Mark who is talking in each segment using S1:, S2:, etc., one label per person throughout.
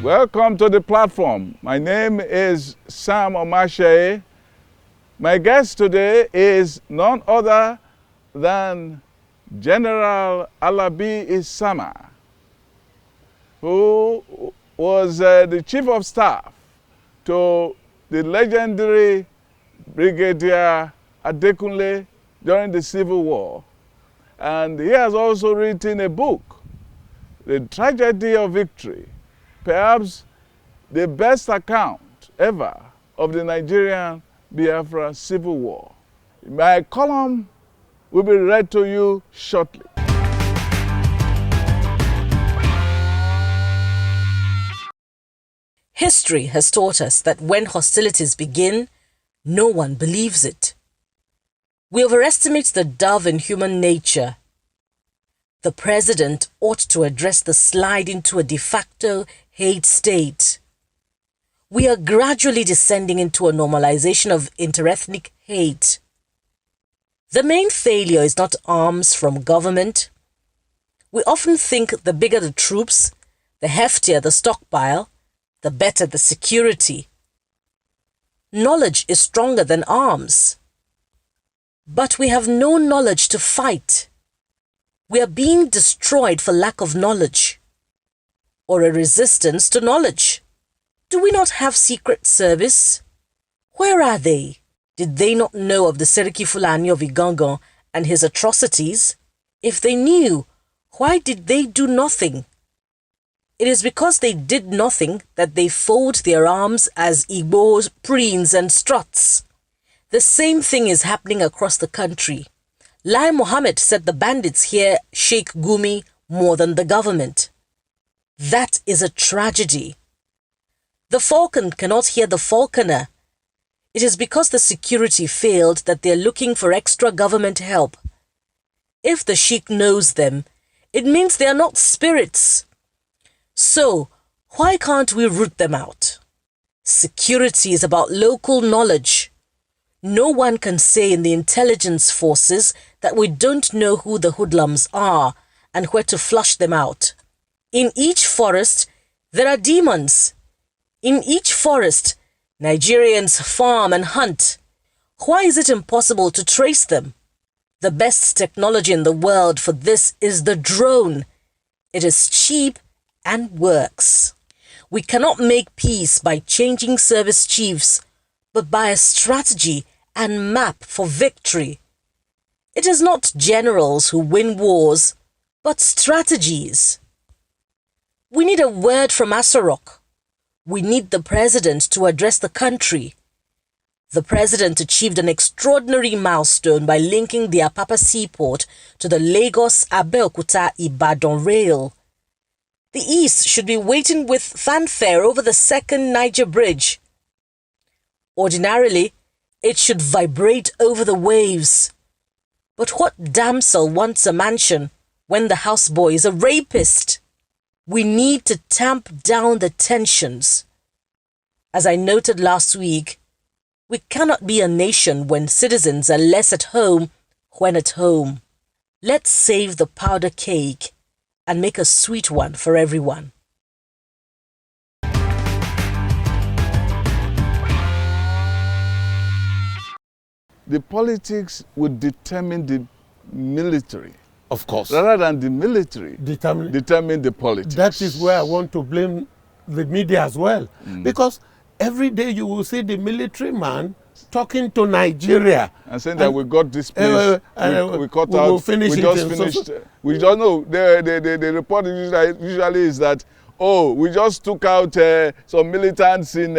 S1: Welcome to the platform. My name is Sam Omashe. My guest today is none other than General Alabi-Isama, who was the Chief of Staff to the legendary Brigadier Adekunle during the Civil War. And he has also written a book, The Tragedy of Victory, perhaps the best account ever of the Nigerian Biafra Civil War. My column will be read to you shortly.
S2: History has taught us that when hostilities begin, no one believes it. We overestimate the dove in human nature. The president ought to address the slide into a de facto hate state. We are gradually descending into a normalization of interethnic hate. The main failure is not arms from government. We often think the bigger the troops, the heftier the stockpile, the better the security. Knowledge is stronger than arms. But we have no knowledge to fight. We are being destroyed for lack of knowledge, or a resistance to knowledge. Do we not have secret service? Where are they? Did they not know of the Seriki Fulani of Igangan and his atrocities? If they knew, why did they do nothing? It is because they did nothing that they fold their arms as Igbos, preens and struts. The same thing is happening across the country. Lai Mohammed said the bandits here shake Gumi more than the government. That is a tragedy. The falcon cannot hear the falconer. It is because the security failed that they are looking for extra government help. If the sheikh knows them, it means they are not spirits. So, why can't we root them out? Security is about local knowledge. No one can say in the intelligence forces that we don't know who the hoodlums are and where to flush them out. In each forest, there are demons. In each forest, Nigerians farm and hunt. Why is it impossible to trace them? The best technology in the world for this is the drone. It is cheap and works. We cannot make peace by changing service chiefs, but by a strategy and map for victory. It is not generals who win wars, but strategies. We need a word from Asarok. We need the president to address the country. The president achieved an extraordinary milestone by linking the Apapa seaport to the Lagos-Abeokuta-Ibadan rail. The East should be waiting with fanfare over the second Niger Bridge. Ordinarily, it should vibrate over the waves. But what damsel wants a mansion when the houseboy is a rapist? We need to tamp down the tensions. As I noted last week, we cannot be a nation when citizens are less at home when at home. Let's save the powder cake and make a sweet one for everyone.
S1: The politics would determine the military.
S3: Of course.
S1: Rather than the military determine the politics.
S3: That is where I want to blame the media as well. Because every day you will see the military man talking to Nigeria.
S1: And saying that we got this place, we cut out,
S3: will finish
S1: we just finished. We don't know. The report usually is that, oh, we just took out some militants in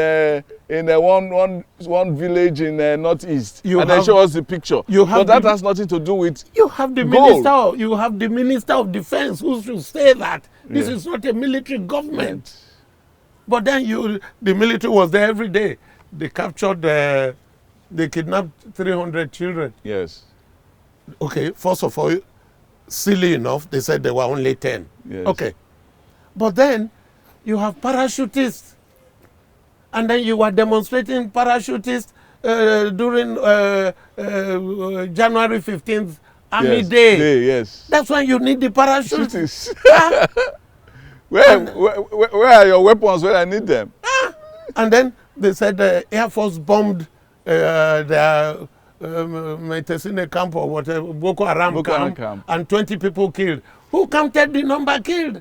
S1: one village in northeast, and they show us the picture. But that has nothing to do with
S3: You have the minister. You have the minister of defense who should say that this is not a military government. But then the military was there every day. They captured, they kidnapped 300 children.
S1: Yes.
S3: Okay, first of all, silly enough, they said there were only 10.
S1: Yes.
S3: Okay. But then you have parachutists. And then you were demonstrating parachutists during January 15th Army Day.
S1: Yes.
S3: That's when you need the parachutists.
S1: Where are your weapons when I need them?
S3: And then they said the Air Force bombed their Metesine camp or whatever, Boko Haram camp, and 20 people killed. Who counted the number killed?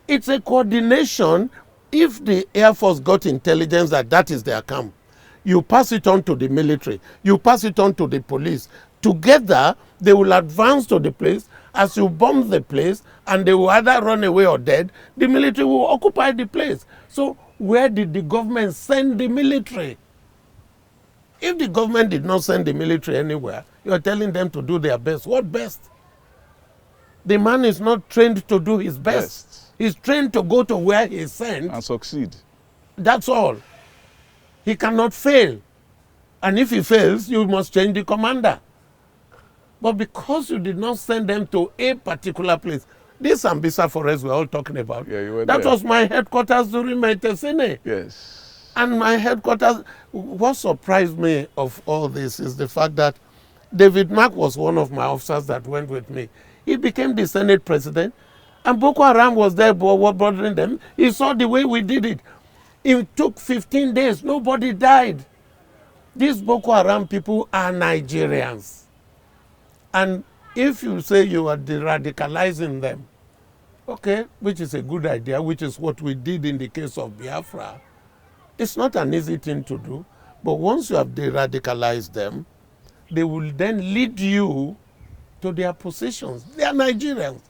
S3: It's a coordination. If the Air Force got intelligence that that is their camp, you pass it on to the military, you pass it on to the police. Together, they will advance to the place. As you bomb the place, and they will either run away or dead, the military will occupy the place. So where did the government send the military? If the government did not send the military anywhere, you are telling them to do their best. What best? The man is not trained to do his best. He's trained to go to where he is sent.
S1: And succeed.
S3: That's all. He cannot fail. And if he fails, you must change the commander. But because you did not send them to a particular place, this Ambisa forest we're all talking about,
S1: yeah, you were
S3: that
S1: there.
S3: was my headquarters during my Tesene.
S1: Yes.
S3: And my headquarters, what surprised me of all this is the fact that David Mark was one of my officers that went with me. He became the Senate president, and Boko Haram was there bothering them. He saw the way we did it. It took 15 days. Nobody died. These Boko Haram people are Nigerians. And if you say you are de-radicalizing them, okay, which is a good idea, which is what we did in the case of Biafra, it's not an easy thing to do. But once you have de-radicalized them, they will then lead you to their positions. They are Nigerians.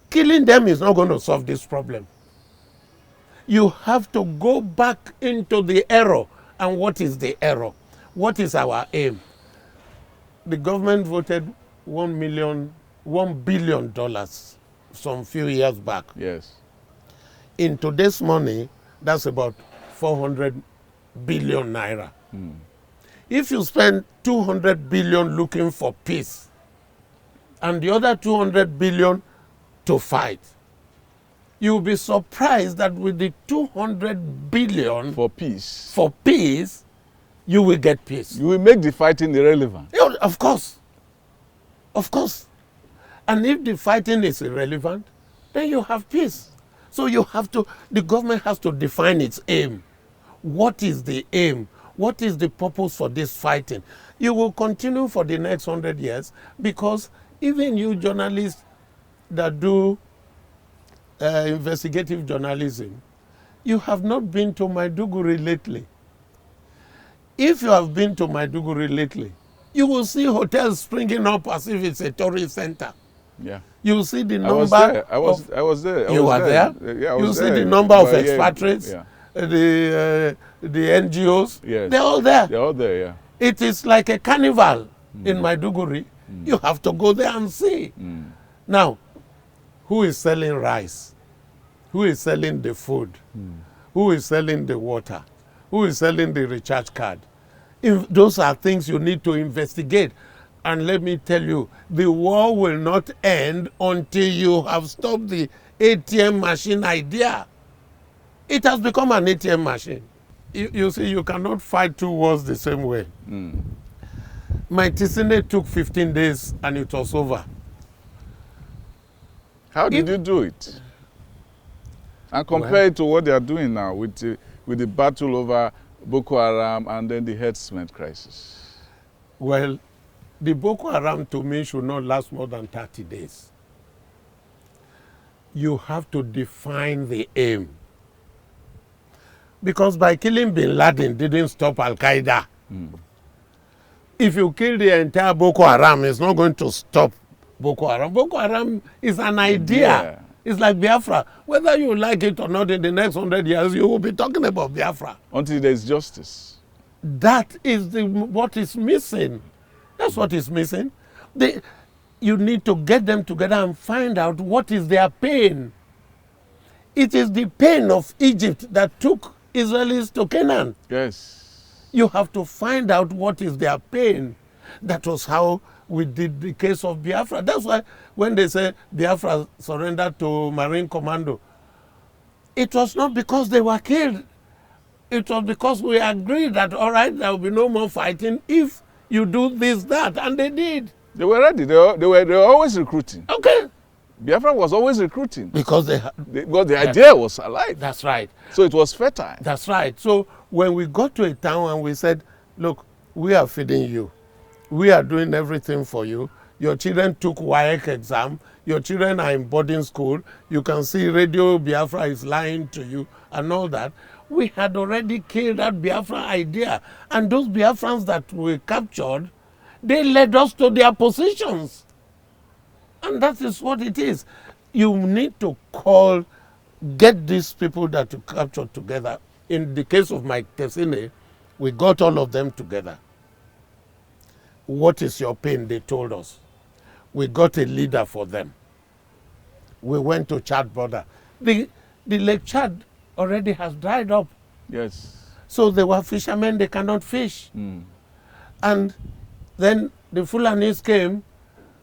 S3: Killing them is not going to solve this problem. You have to go back into the error. And what is the error? What is our aim? The government voted $1 billion some few years back.
S1: Yes.
S3: In today's money, that's about 400 billion naira. If you spend 200 billion looking for peace, and the other 200 billion to fight, you'll be surprised that with the 200 billion
S1: For peace.
S3: You will get peace.
S1: You will make the fighting irrelevant.
S3: Yeah, of course. Of course. And if the fighting is irrelevant, then you have peace. So you have to, the government has to define its aim. What is the aim? What is the purpose for this fighting? You will continue for the next 100 years because even you journalists that do investigative journalism, you have not been to Maiduguri lately. If you have been to Maiduguri lately, you will see hotels springing up as if it's a tourist center.
S1: Yeah.
S3: You will see the number.
S1: I was there.
S3: You were there?
S1: Yeah, I was
S3: you will see
S1: there.
S3: the number of
S1: But
S3: expatriates,
S1: yeah.
S3: The NGOs.
S1: Yes.
S3: They're all there.
S1: They're all there, yeah.
S3: It is like a carnival in Maiduguri. You have to go there and see. Now, who is selling rice? Who is selling the food? Who is selling the water? Who is selling the recharge card? If those are things you need to investigate. And let me tell you, the war will not end until you have stopped the ATM machine idea. It has become an ATM machine. You see, you cannot fight two wars the same way. My Tisine took 15 days and it was over.
S1: How did you do it? And compare it to what they are doing now with the battle over Boko Haram and then the herdsmen crisis.
S3: Well, the Boko Haram to me should not last more than 30 days. You have to define the aim. Because by killing bin Laden didn't stop Al-Qaeda. If you kill the entire Boko Haram, it's not going to stop Boko Haram. Boko Haram is an idea.
S1: Yeah.
S3: It's like Biafra. Whether you like it or not, in the next 100 years, you will be talking about Biafra.
S1: Until there is justice.
S3: That is what is missing. That's what is missing. You need to get them together and find out what is their pain. It is the pain of Egypt that took Israelis to Canaan.
S1: Yes.
S3: You have to find out what is their pain. That was how we did the case of Biafra. That's why when they say Biafra surrendered to Marine Commando, it was not because they were killed. It was because we agreed that, all right, there will be no more fighting if you do this, that, and they did.
S1: They were ready. They were always recruiting.
S3: Okay.
S1: Biafra was always recruiting.
S3: Because
S1: Because the idea was alive.
S3: That's right.
S1: So it was fertile.
S3: That's right. So when we got to a town and we said, look, we are feeding you. We are doing everything for you. Your children took WAEC exam. Your children are in boarding school. You can see Radio Biafra is lying to you and all that. We had already killed that Biafra idea. And those Biafrans that we captured, they led us to their positions. And that is what it is. You need to get these people that you captured together. In the case of Mike Tesine, we got all of them together. What is your pain? They told us. We got a leader for them. We went to Chad border. The Lake Chad already has dried up.
S1: Yes.
S3: So they were fishermen, they cannot fish. And then the Fulanis came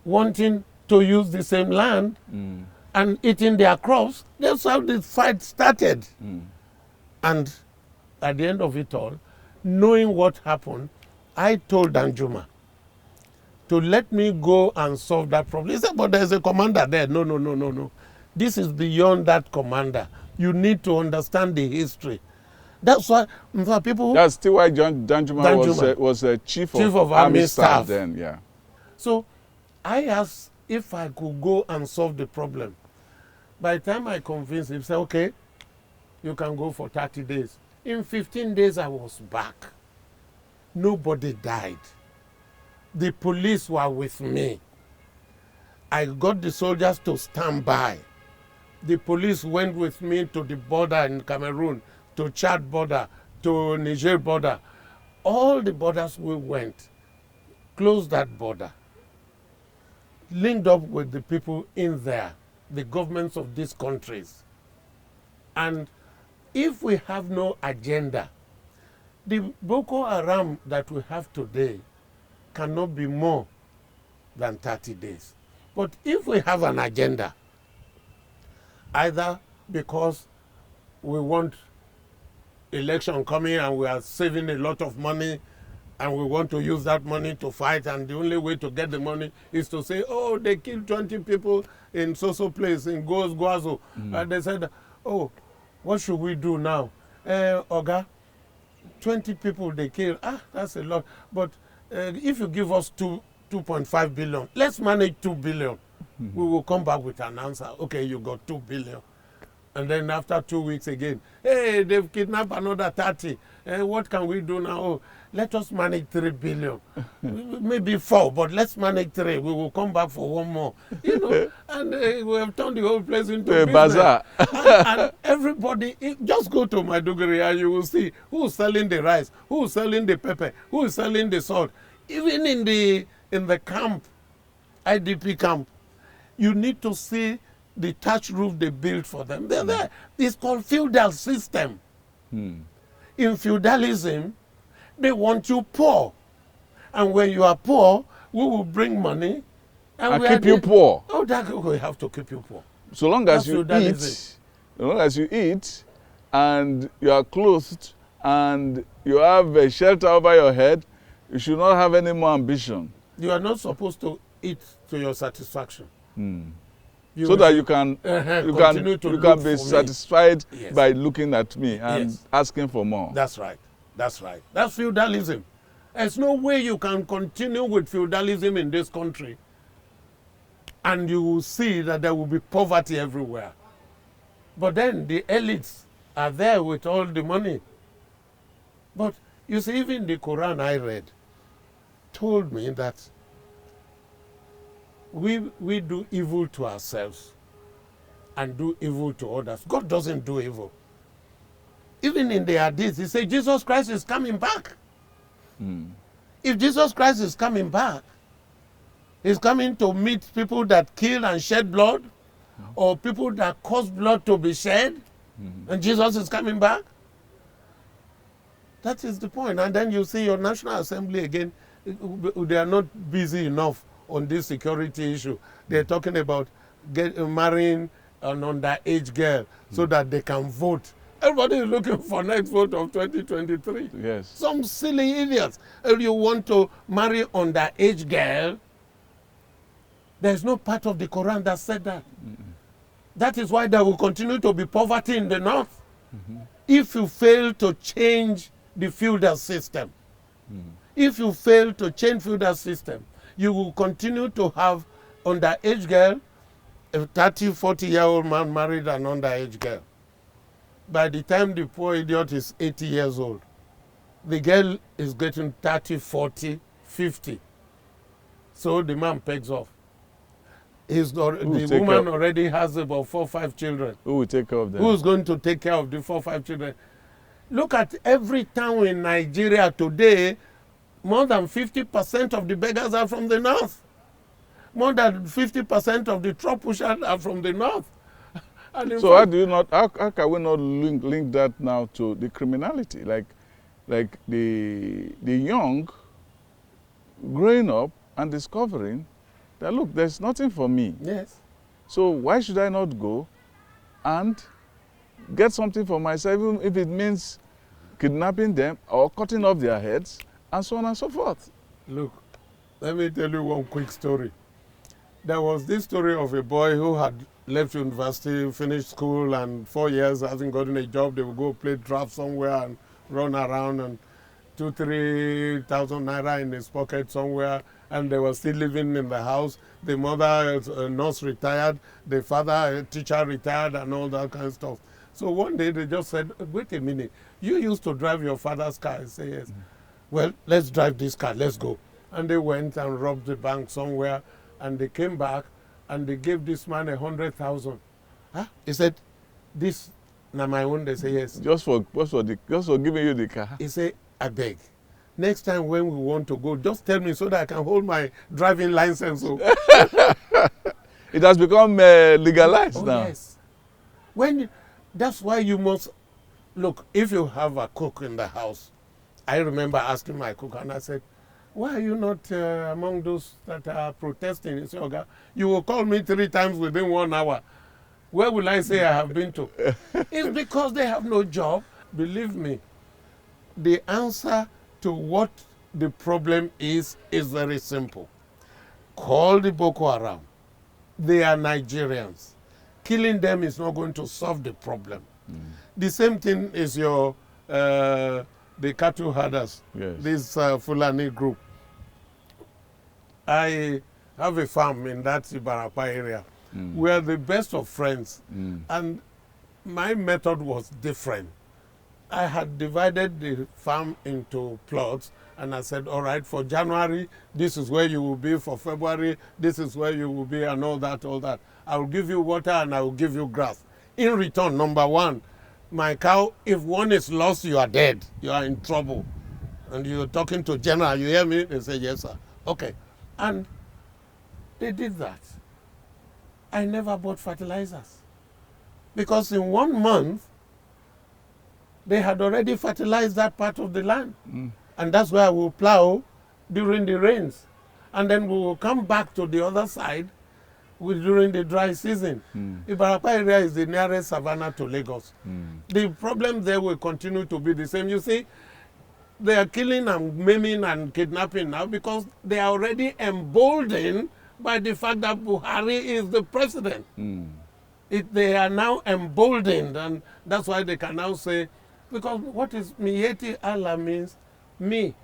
S3: wanting to use the same land and eating their crops. That's how the fight started. And at the end of it all, knowing what happened, I told Danjuma to let me go and solve that problem. He said, but there's a commander there. No. This is beyond that commander. You need to understand the history. That's why people...
S1: That's still why Danjuma was a chief of army staff then, yeah.
S3: So I asked if I could go and solve the problem. By the time I convinced him, he said, okay, you can go for 30 days. In 15 days, I was back. Nobody died. The police were with me. I got the soldiers to stand by. The police went with me to the border in Cameroon, to Chad border, to Niger border. All the borders we went, closed that border, linked up with the people in there, the governments of these countries. And if we have no agenda, the Boko Haram that we have today cannot be more than 30 days. But if we have an agenda, either because we want election coming and we are saving a lot of money and we want to use that money to fight, and the only way to get the money is to say, oh, they killed 20 people in so-so place, in Gwazo. And they said, oh, what should we do now? Oga, 20 people they killed. That's a lot. But if you give us 2.5 billion, let's manage 2 billion. We will come back with an answer. Okay, you got 2 billion. And then after 2 weeks again, hey, they've kidnapped another 30. What can we do now? Oh, let us manage 3 billion. Maybe 4, but let's manage 3. We will come back for one more. You know, and we have turned the whole place into a
S1: bazaar.
S3: and everybody, just go to Maiduguri and you will see who's selling the rice, who's selling the pepper, who's selling the salt. Even in the camp, IDP camp, you need to see the thatch roof they built for them. They're there. It's called feudal system. In feudalism, they want you poor. And when you are poor, we will bring money.
S1: And keep you poor.
S3: Oh, we have to keep you poor.
S1: So long as you eat, and you are clothed, and you have a shelter over your head, you should not have any more ambition.
S3: You are not supposed to eat to your satisfaction.
S1: So that you can be satisfied by looking at me and asking for more.
S3: That's right. That's right. That's feudalism. There's no way you can continue with feudalism in this country and you will see that there will be poverty everywhere. But then the elites are there with all the money. But you see, even the Quran I read told me that we do evil to ourselves and do evil to others. God doesn't do evil. Even in the Hadith, he said Jesus Christ is coming back. If Jesus Christ is coming back, he's coming to meet people that kill and shed blood, or people that cause blood to be shed, and Jesus is coming back. That is the point. And then you see your National Assembly again, they are not busy enough on this security issue. They're talking about marrying an underage girl so that they can vote. Everybody is looking for next vote of 2023.
S1: Yes.
S3: Some silly idiots. If you want to marry underage girl, There's no part of the Quran that said that. That is why there will continue to be poverty in the north. If you fail to change the feudal system, if you fail to change feudal system, you will continue to have underage girl, a 30, 40-year-old man married an underage girl. By the time the poor idiot is 80 years old, the girl is getting 30, 40, 50. So the man pegs off. The woman already has about 4 or 5 children.
S1: Who will take care of them?
S3: Who's going to take care of the 4 or 5 children? Look at every town in Nigeria today, more than 50% of the beggars are from the north. More than 50% of the truck pushers are from the north.
S1: So how do you not? How can we not link that now to the criminality? Like the young growing up and discovering that, look, there's nothing for me.
S3: Yes.
S1: So why should I not go and get something for myself, even if it means kidnapping them or cutting off their heads and so on and so forth?
S3: Look, let me tell you one quick story. There was this story of a boy who had left university, finished school, and 4 years hasn't gotten a job. They would go play draft somewhere and run around, and 2,000 to 3,000 naira in his pocket somewhere, and they were still living in the house. The mother, a nurse, retired. The father, a teacher, retired, and all that kind of stuff. So one day they just said, wait a minute, you used to drive your father's car. I say, yes. Well, let's drive this car, let's go. And they went and robbed the bank somewhere, and they came back, and they gave this man 100,000. Huh? He said, this, now my own. They say, yes.
S1: Just for giving you the car.
S3: He said, I beg. Next time when we want to go, just tell me so that I can hold my driving license.
S1: It has become legalized now.
S3: Yes. That's why you must, look, if you have a cook in the house, I remember asking my cook, and I said, why are you not among those that are protesting? He said, okay, you will call me 3 times within 1 hour. Where will I say I have been to? It's because they have no job. Believe me, the answer to what the problem is very simple. Call the Boko Haram. They are Nigerians. Killing them is not going to solve the problem. The same thing is the cattle herders,
S1: yes.
S3: This Fulani group. I have a farm in that Ibarapa area. We are the best of friends. And my method was different. I had divided the farm into plots, and I said, all right, for January, this is where you will be. For February, this is where you will be, and all that, all that. I will give you water and I will give you grass. In return, number one, my cow, if one is lost, you are dead. You are in trouble. And you're talking to General, you hear me? They say, yes, sir. Okay. And they did that. I never bought fertilizers. Because in 1 month, they had already fertilized that part of the land. And that's where we'll plow during the rains. And then we will come back to the other side during the dry season. Ibarapa area is the nearest savannah to Lagos. The problem there will continue to be the same. You see, they are killing and maiming and kidnapping now because they are already emboldened by the fact that Buhari is the president. They are now emboldened, and that's why they can now say, because what is Miyeti Allah means, me,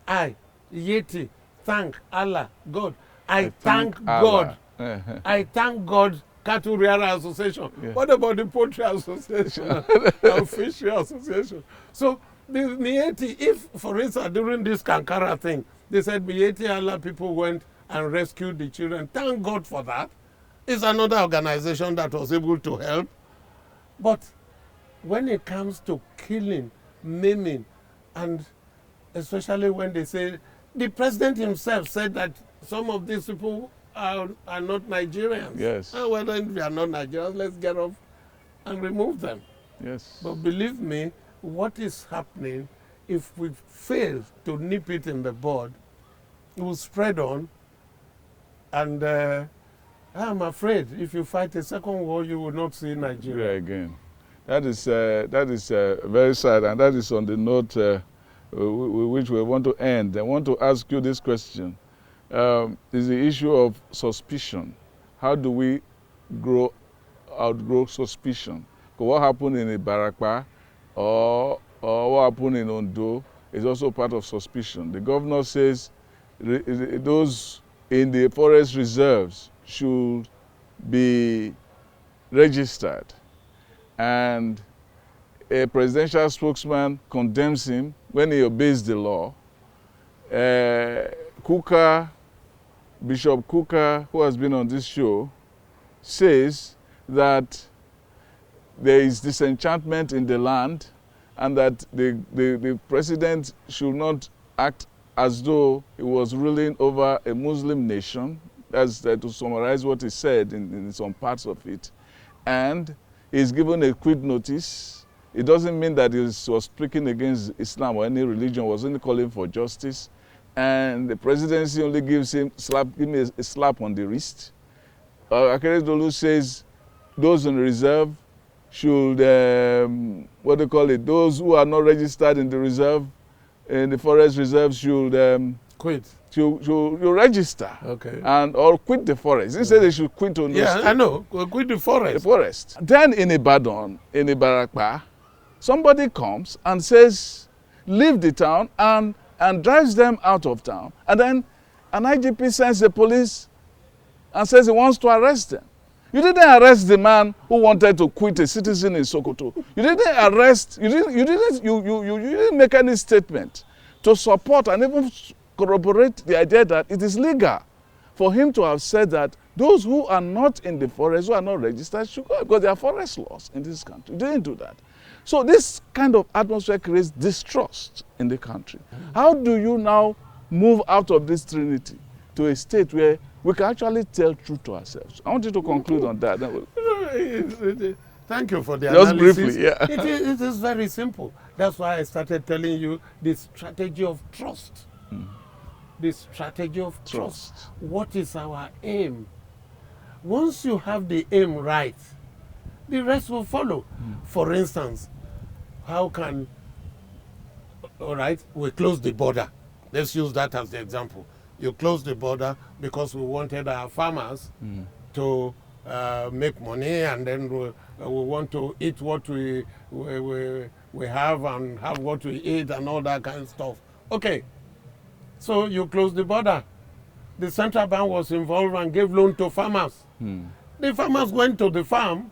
S3: I, Yeti, thank Allah, God. I thank God. I thank God, Cattle Rearer Association. Yeah. What about the Poultry Association and Fishery Association? So the Mieti, if, for instance, during this Kankara thing, they said Mieti Allah people went and rescued the children. Thank God for that. It's another organization that was able to help. But when it comes to killing, maiming, and especially when they say, the president himself said that some of these people are not Nigerians.
S1: Yes.
S3: And well, then we are not Nigerians, let's get off and remove them.
S1: Yes.
S3: But believe me, what is happening, if we fail to nip it in the bud, it will spread on. And I'm afraid if you fight a second war, you will not see Nigeria
S1: again. That is very sad, and that is on the note which we want to end. I want to ask you this question. is the issue of suspicion. How do we outgrow suspicion? Because what happened in Ibarakpa or what happened in Ondo is also part of suspicion. The governor says those in the forest reserves should be registered, and a presidential spokesman condemns him when he obeys the law. Bishop Kuka, who has been on this show, says that there is disenchantment in the land and that the president should not act as though he was ruling over a Muslim nation. That's to summarize what he said in some parts of it. And he's given a quid notice. It doesn't mean that he was speaking against Islam or any religion, was only calling for justice. And the presidency only gives him a slap on the wrist. Akeredolu says those in reserve should, those who are not registered in the reserve, in the forest reserve should
S3: quit.
S1: Should register.
S3: Okay.
S1: Or quit the forest. He said they should quit on
S3: Yeah, I know. Quit the forest.
S1: The forest. Then in Ibadan, in Ibarakpa, somebody comes and says, leave the town and drives them out of town. And then an IGP sends the police and says he wants to arrest them. You didn't arrest the man who wanted to quit, a citizen in Sokoto. You didn't make any statement to support and even corroborate the idea that it is legal for him to have said that those who are not in the forest, who are not registered, should go because there are forest laws in this country. You didn't do that. So this kind of atmosphere creates distrust in the country. How do you now move out of this trinity to a state where we can actually tell truth to ourselves? I want you to conclude on that.
S3: Thank you for the
S1: Just
S3: analysis.
S1: briefly, yeah.
S3: It is very simple. That's why I started telling you the strategy of trust. The strategy of trust. What is our aim? Once you have the aim right, the rest will follow. For instance, how can, all right, we close the border. Let's use that as the example. You close the border because we wanted our farmers to make money, and then we want to eat what we have and have what we eat and all that kind of stuff. Okay, so you close the border. The central bank was involved and gave loan to farmers. The farmers went to the farm.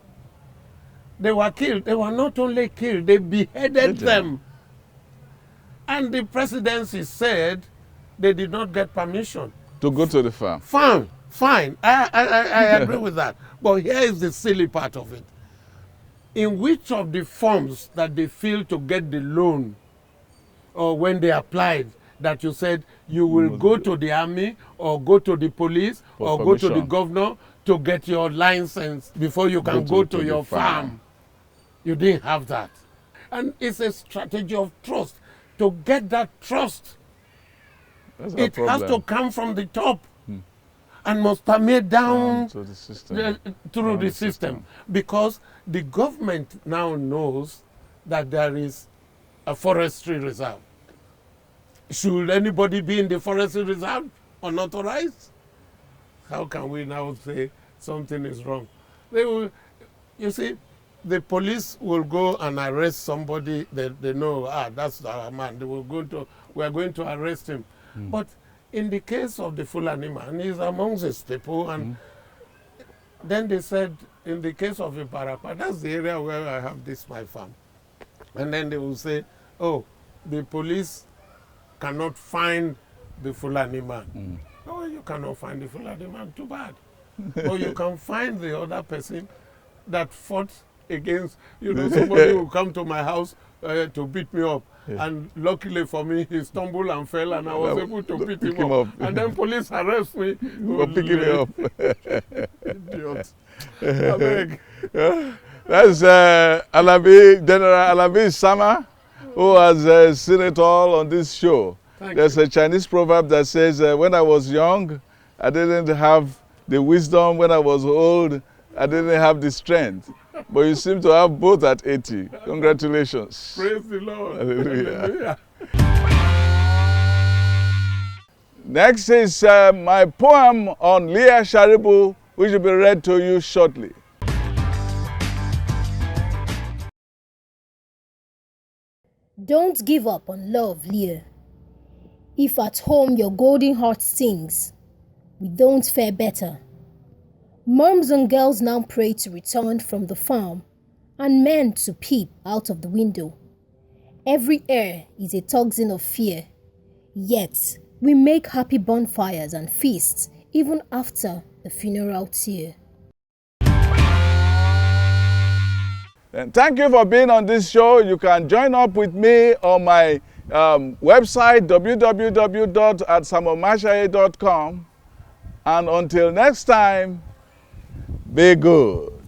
S3: They were killed. They were not only killed, they beheaded them. And the presidency said they did not get permission
S1: to go to the farm.
S3: Fine. I agree with that. But here is the silly part of it. In which of the forms that they failed to get the loan, or when they applied, that you said you will go to the army or go to the police or go to the governor to get your license before you can go to your farm. You didn't have that. And it's a strategy of trust. To get that trust, it has to come from the top and must permeate down
S1: to the system.
S3: Through the system. Because the government now knows that there is a forestry reserve. Should anybody be in the forestry reserve unauthorized? How can we now say something is wrong? They will, you see, the police will go and arrest somebody that they know, that's our man. We are going to arrest him. But in the case of the Fulani man, he's amongst his people. And then they said, in the case of Ibarapa, that's the area where I have this, my farm. And then they will say, oh, the police cannot find the Fulani man. Oh, you cannot find the Fulani man, too bad. Or you can find the other person that fought against, somebody will come to my house to beat me up. Yeah. And luckily for me, he stumbled and fell, and I was able to pick him up. And then police arrest me
S1: for picking me up.
S3: Idiot. I beg.
S1: That's General Alabi-Isama, who has seen it all on this show. There's a Chinese proverb that says, when I was young, I didn't have the wisdom. When I was old, I didn't have the strength. But you seem to have both at 80. Congratulations.
S3: Praise the Lord.
S1: Hallelujah.
S3: Hallelujah.
S1: Next is my poem on Leah Sharibu, which will be read to you shortly.
S4: Don't give up on love, Leah. If at home your golden heart sings, we don't fare better. Moms and girls now pray to return from the farm, and men to peep out of the window. Every air is a tocsin of fear, yet we make happy bonfires and feasts even after the funeral tear.
S1: And thank you for being on this show. You can join up with me on my website, www.atsamomashaye.com. And until next time, be good.